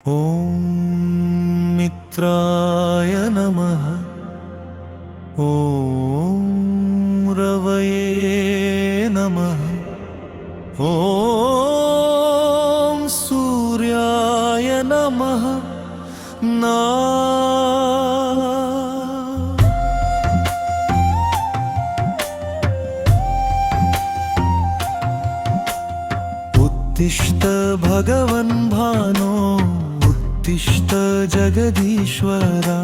ॐ मित्राय नमः। ॐ रवये नमः। ॐ सूर्याय नमः। उत्तिष्ठ भगवन् भानो, उत्तिष्ठ जगदीश्वरा,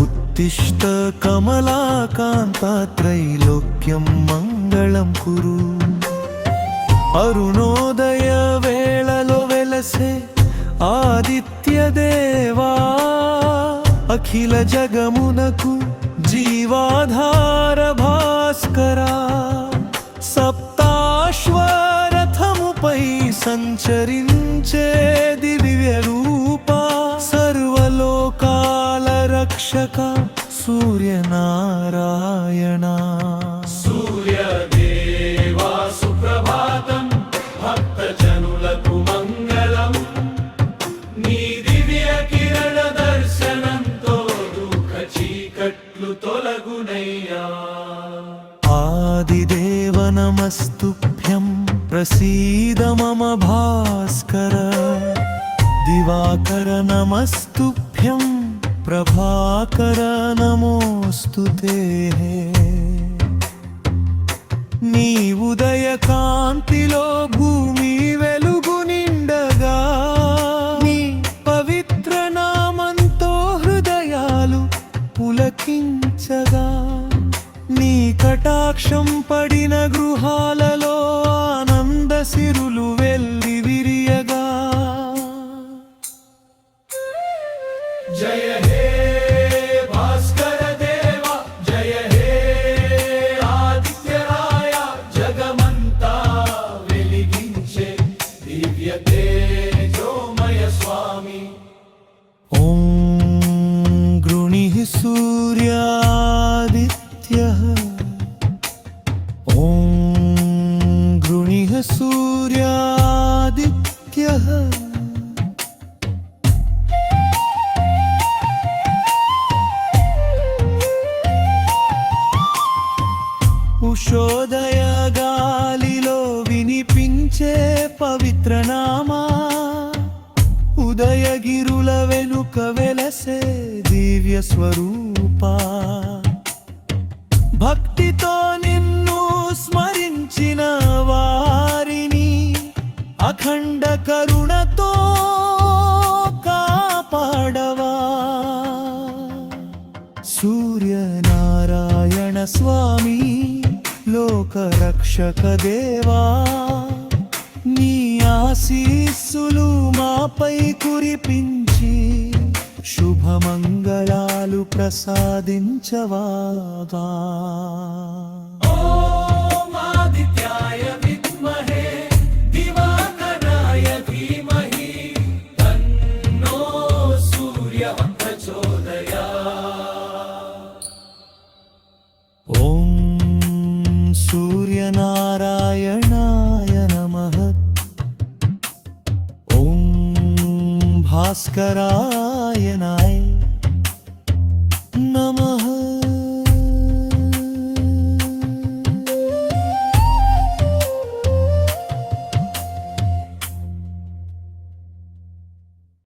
उत्तिष्ठ कमलाकान्ता, त्रैलोक्यं मङ्गलं कुरु। अरुणोदय वेळलो वेलसे आदित्यदेवा, अखिल जगमुनकु जीवाधार भास्करा। सप्ताश्वरथमुपै संचरिंचे दिव्य रूपा, सर्वलोकाल रक्षका सूर्यनारायणा। सूर्यदेवा सुप्रभातं, भक्तजनुలకు మంగళం। నీ దివ్య కిరణ దర్శనంతో దుఃఖ చీకట్లు తొలగునయ్యా। आदिदेव नमस्तुभ्यं, प्रसीद मम भास्कर। दिवाकर नमस्तुभ्यं, प्रभाकर नमोऽस्तु ते। నీ ఉదయ కాంతిలో భూమి వెలుగు నిండగా, నీ పవిత్ర నామంతో హృదయాలు పులకించగా, నీ కటాక్షం పడిన గృహాలలో ఆనంద సిరులు వెల్లి విరియగా। జయ హే భాస్కర దేవ, జయ హే ఆదిత్యరాయ, జగమంతా వెలిగించే దివ్య తేజోమయ స్వామి। ఓం గృణిః సూర్యాదిత్యః, ఓం గృణిః సూర్యాదిత్యః। ఉషోదయ గాలిలో వినిపించే పవిత్ర నామా, ఉదయగిరుల వెనుక వెలసే దివ్య స్వరూపా। భక్తితో నిన్ను స్మరించిన వారిని అఖండ కరుణతో కాపాడవా। సూర్యనారాయణ స్వామి, లోకరక్షక దేవా, నీ ఆశీస్సులు మాపై కురిపించి శుభమంగళాలు ప్రసాదించవాగా। ఓం ఆదిత్యాయ విద్మహే, దివాకరాయ ధీమహి, తన్నో సూర్యః ప్రచోదయాత్। ఓం సూర్యనారాయణాయ నమః। ఓం భాస్కరాయ నాయ